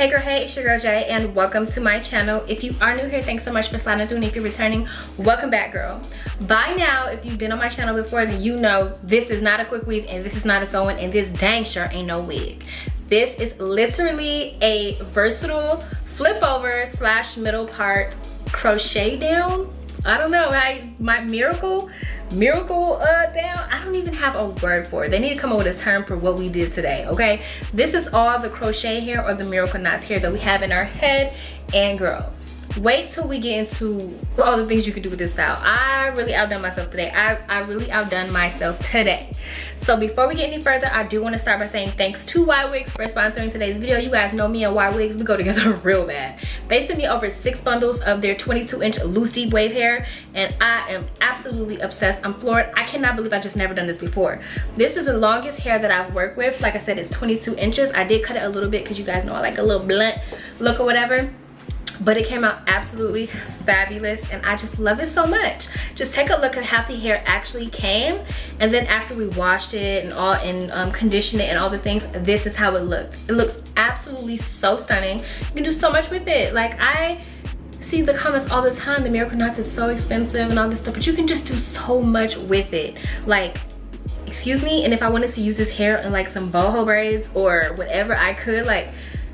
Hey girl, hey, it's your girl Jay, and welcome to my channel. If you are new here, thanks so much for sliding through, and if you're returning, welcome back, girl. By now, if you've been on my channel before, then you know this is not a quick weave, and this is not a sewing, and this dang sure ain't no wig. This is literally a versatile flip over slash middle part crochet down. I don't know, my miracle down. I don't even have a word for it. They need to come up with a term for what we did today, okay? This is all the crochet hair or the miracle knots hair that we have in our head. And girl, wait till we get into all the things you can do with this style. I really outdone myself today. I really outdone myself today. So before we get any further, I do want to start by saying thanks to Ywigs for sponsoring today's video. You guys know me and Ywigs, we go together real bad. They sent me over 6 bundles of their 22-inch loose deep wave hair, and I am absolutely obsessed. I'm floored. I cannot believe I just never done this before. This is the longest hair that I've worked with. Like I said, it's 22 inches. I did cut it a little bit because you guys know I like a little blunt look or whatever. But it came out absolutely fabulous, and I just love it so much. Just take a look at how the hair actually came, and then after we washed it and conditioned it and all the things, this is how it looked. It looks absolutely so stunning. You can do so much with it. Like, I see the comments all the time, the miracle knots is so expensive and all this stuff, but you can just do so much with it. Like, excuse me, and if I wanted to use this hair in like some boho braids or whatever, I could. Like,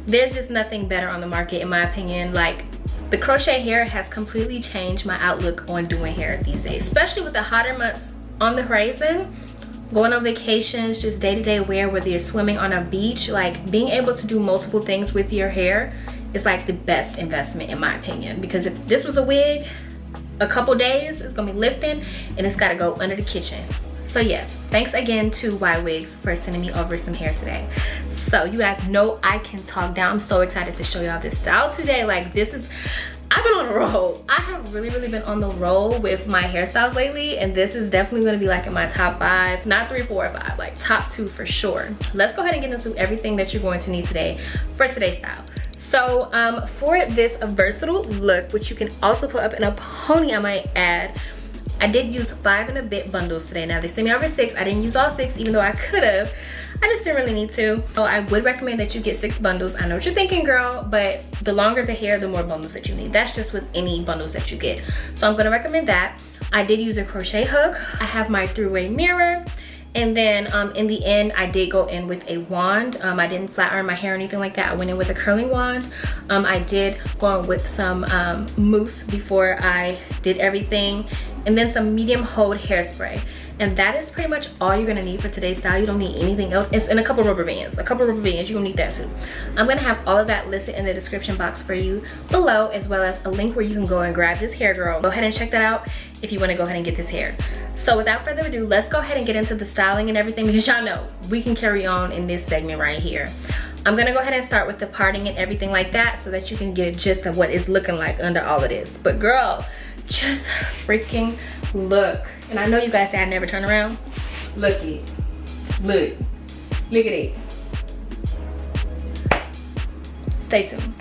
there's just nothing better on the market in my opinion. Like, the crochet hair has completely changed my outlook on doing hair these days, especially with the hotter months on the horizon. Going on vacations, just day-to-day wear, whether you're swimming on a beach, like being able to do multiple things with your hair is like the best investment in my opinion. Because if this was a wig, a couple days it's gonna be lifting and it's got to go under the kitchen. So yes, thanks again to Ywigs for sending me over some hair today. So you guys know I can talk down. I'm so excited to show y'all this style today. Like, this is, I've been on a roll. I have really been on the roll with my hairstyles lately, and this is definitely gonna be like in my top 5, not 3, 4, or 5, like top 2 for sure. Let's go ahead and get into everything that you're going to need today for today's style. So for this versatile look, which you can also put up in a pony, I might add, I did use 5 and a bit bundles today. Now they sent me over 6. I didn't use all 6, even though I could have. I just didn't really need to. So I would recommend that you get 6 bundles. I know what you're thinking, girl, but the longer the hair, the more bundles that you need. That's just with any bundles that you get. So I'm gonna recommend that. I did use a crochet hook. I have my 3-way mirror. And then in the end, I did go in with a wand. I didn't flat iron my hair or anything like that. I went in with a curling wand. I did go in with some mousse before I did everything. And then some medium hold hairspray. And that is pretty much all you're gonna need for today's style. You don't need anything else. It's in a couple rubber bands. You're gonna need that too. I'm gonna have all of that listed in the description box for you below, as well as a link where you can go and grab this hair, girl. Go ahead and check that out if you wanna go ahead and get this hair. So without further ado, let's go ahead and get into the styling and everything, because y'all know we can carry on in this segment right here. I'm gonna go ahead and start with the parting and everything like that, so that you can get a gist of what it's looking like under all of this. But girl, just freaking look. And I know you guys say I never turn around. Look at it. Look at it. Stay tuned.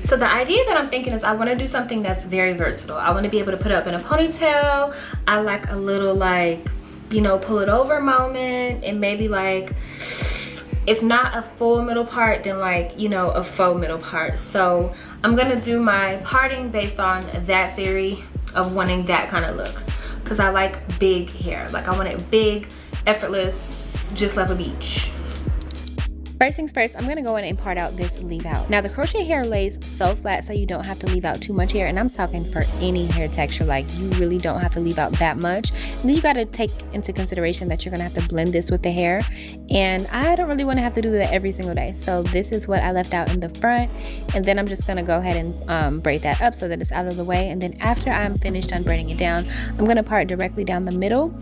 So the idea that I'm thinking is I want to do something that's very versatile. I want to be able to put it up in a ponytail. I like a little, like, you know, pull it over moment, and maybe like, if not a full middle part, then like, you know, a faux middle part. So I'm gonna do my parting based on that theory of wanting that kind of look, because I like big hair. Like, I want it big, effortless, just like a beach. First things first, I'm gonna go in and part out this leave out. Now the crochet hair lays so flat so you don't have to leave out too much hair, and I'm talking for any hair texture. Like, you really don't have to leave out that much. And then you gotta take into consideration that you're gonna have to blend this with the hair, and I don't really want to have to do that every single day. So this is what I left out in the front, and then I'm just gonna go ahead and braid that up so that it's out of the way. And then after I'm finished braiding it down, I'm gonna part directly down the middle.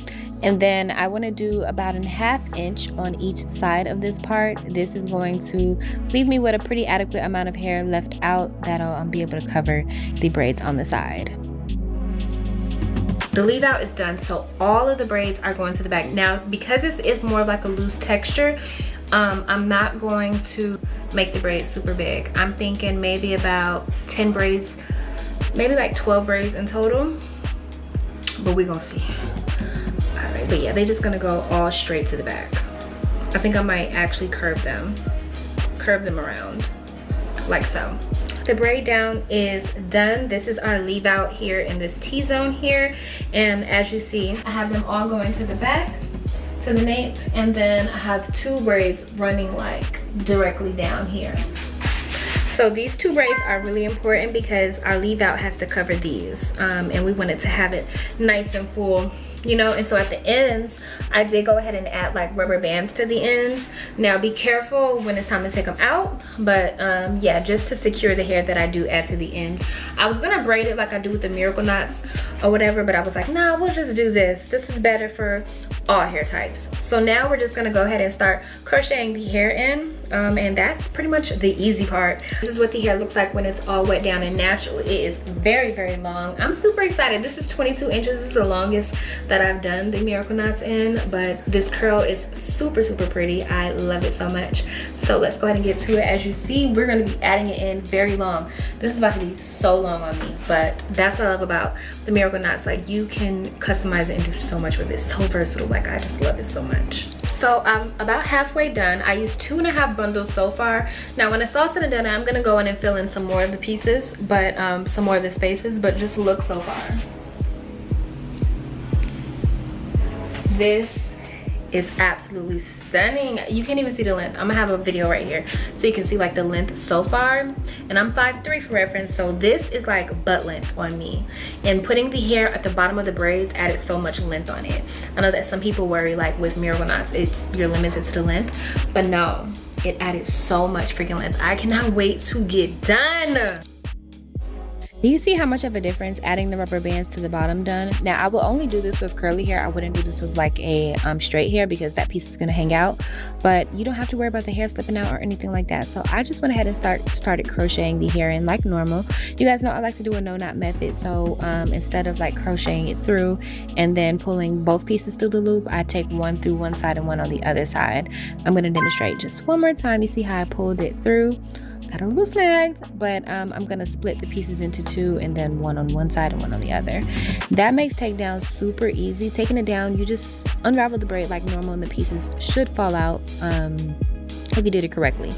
And then I want to do about a 1/2 inch on each side of this part. This is going to leave me with a pretty adequate amount of hair left out that'll be able to cover the braids on the side. The leave out is done, so all of the braids are going to the back. Now, because this is more of like a loose texture, I'm not going to make the braids super big. I'm thinking maybe about 10 braids, maybe like 12 braids in total, but we're gonna see. Alright, but yeah, they're just gonna go all straight to the back. I think I might actually curve them around. like so. The braid down is done. This is our leave out here in this T-zone here, and as you see, I have them all going to the back, to the nape, and then I have 2 braids running like directly down here. So these 2 braids are really important because our leave out has to cover these, and we wanted to have it nice and full, you know. And so at the ends, I did go ahead and add like rubber bands to the ends. Now be careful when it's time to take them out, but yeah, just to secure the hair that I do add to the ends. I was gonna braid it like I do with the miracle knots or whatever, but I was like, nah, we'll just do this. This is better for all hair types. So now we're just gonna go ahead and start crocheting the hair in, and that's pretty much the easy part. This is what the hair looks like when it's all wet down and natural. It is very, very long. I'm super excited. This is 22 inches. This is the longest that I've done the miracle knots in, but this curl is super, super pretty. I love it so much. So let's go ahead and get to it. As you see, we're gonna be adding it in very long. This is about to be so long on me, but that's what I love about the miracle knots. Like, you can customize it and do so much with it. So versatile. Like, I just love it so much. So I'm about halfway done. I used 2.5 bundles so far. Now when it's all said and done, I'm gonna go in and fill in some more of the pieces, but some more of the spaces, but just look so far. This is absolutely stunning. You can't even see the length. I'm gonna have a video right here so you can see like the length so far, and I'm 5'3" for reference, so this is like butt length on me. And putting the hair at the bottom of the braids added so much length on it. I know that some people worry like with miracle knots you're limited to the length, but no, it added so much freaking length. I cannot wait to get done. Do you see how much of a difference adding the rubber bands to the bottom done? Now I will only do this with curly hair. I wouldn't do this with like a straight hair because that piece is going to hang out, but you don't have to worry about the hair slipping out or anything like that. So I just went ahead and started crocheting the hair in like normal. You guys know I like to do a no knot method, so instead of like crocheting it through and then pulling both pieces through the loop, I take one through one side and one on the other side. I'm going to demonstrate just one more time. You see how I pulled it through? Got a little snagged, but I'm gonna split the pieces into 2 and then one on one side and one on the other. That makes takedown super easy. Taking it down, you just unravel the braid like normal and the pieces should fall out if you did it correctly.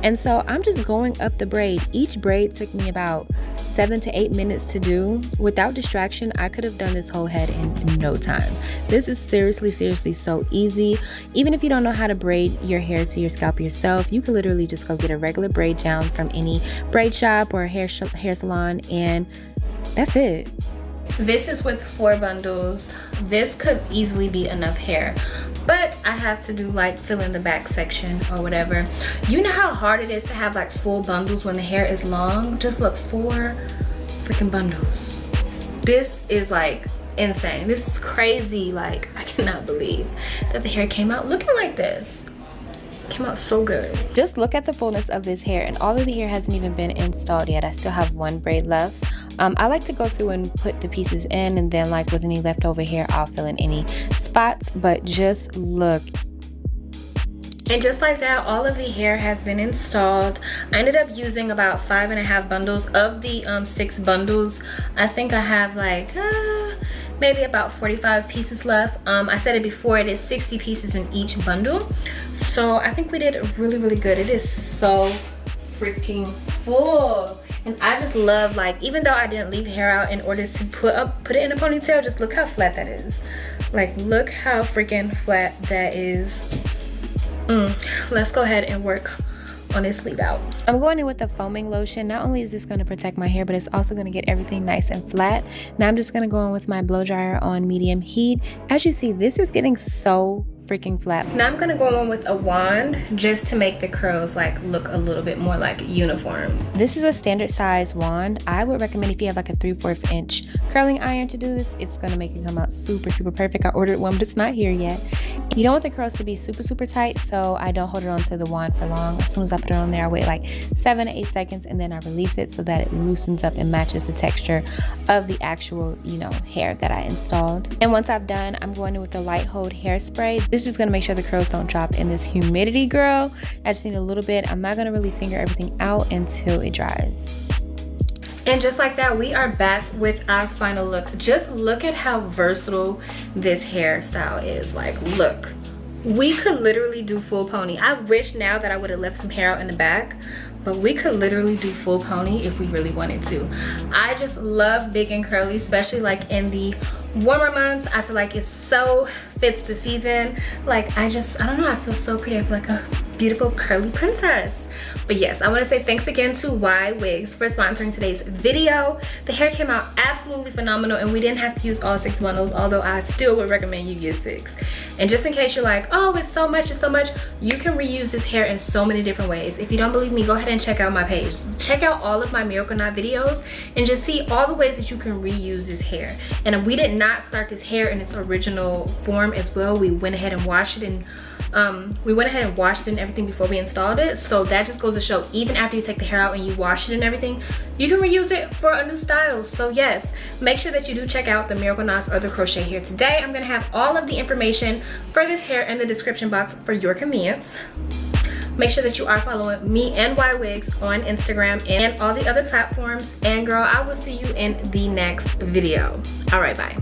And so I'm just going up the braid. Each braid took me about 7 to 8 minutes to do. Without distraction, I could have done this whole head in no time. This is seriously so easy. Even if you don't know how to braid your hair to your scalp yourself, you can literally just go get a regular braid down from any braid shop or hair salon, and that's it. This is with 4 bundles. This could easily be enough hair, but I have to do like fill in the back section or whatever. You know how hard it is to have like full bundles when the hair is long? Just look, 4 freaking bundles. This is like insane. This is crazy. Like, I cannot believe that the hair came out looking like this. Came out so good. Just look at the fullness of this hair, and all of the hair hasn't even been installed yet. I still have 1 braid left. I like to go through and put the pieces in, and then like with any leftover hair, I'll fill in any spots, but just look. And just like that, all of the hair has been installed. I ended up using about 5.5 bundles of the 6 bundles. I think I have like maybe about 45 pieces left. I said it before, it is 60 pieces in each bundle. So I think we did really good. It is so freaking full. And I just love, like, even though I didn't leave hair out in order to put it in a ponytail, just look how flat that is. Like, look how freaking flat that is. Let's go ahead and work on this leave out. I'm going in with a foaming lotion. Not only is this going to protect my hair, but it's also going to get everything nice and flat. Now I'm just going to go in with my blow dryer on medium heat. As you see, this is getting so freaking flat. Now I'm gonna go on with a wand just to make the curls like look a little bit more like uniform. This is a standard size wand. I would recommend if you have like a 3/4 inch curling iron to do this, it's gonna make it come out super perfect. I ordered one, but it's not here yet. You don't want the curls to be super tight, so I don't hold it onto the wand for long. As soon as I put it on there, I wait like 7 to 8 seconds, and then I release it so that it loosens up and matches the texture of the actual, hair that I installed. And once I've done, I'm going in with the light hold hairspray. This is just gonna make sure the curls don't drop in this humidity, girl. I just need a little bit. I'm not gonna really finger everything out until it dries. And just like that, we are back with our final look. Just look at how versatile this hairstyle is. Like, look We could literally do full pony. I wish now that I would have left some hair out in the back, but we could literally do full pony if we really wanted to. I just love big and curly, especially like in the warmer months. I feel like it so fits the season. Like I don't know, I feel so pretty. I feel like a beautiful curly princess. But yes, I want to say thanks again to Ywigs for sponsoring today's video. The hair came out absolutely phenomenal, and we didn't have to use all 6 bundles, although I still would recommend you get 6. And just in case you're like, oh, it's so much, you can reuse this hair in so many different ways. If you don't believe me, go ahead and check out my page. Check out all of my Miracle Knot videos and just see all the ways that you can reuse this hair. And we did not start this hair in its original form as well. We went ahead and washed it and everything before we installed it. So that just goes to show, even after you take the hair out and you wash it and everything, you can reuse it for a new style. So yes, make sure that you do check out the Miracle Knots or the crochet hair today. I'm gonna have all of the information for this hair in the description box for your convenience. Make sure that you are following me and Ywigs on Instagram and all the other platforms. And girl, I will see you in the next video. All right, bye.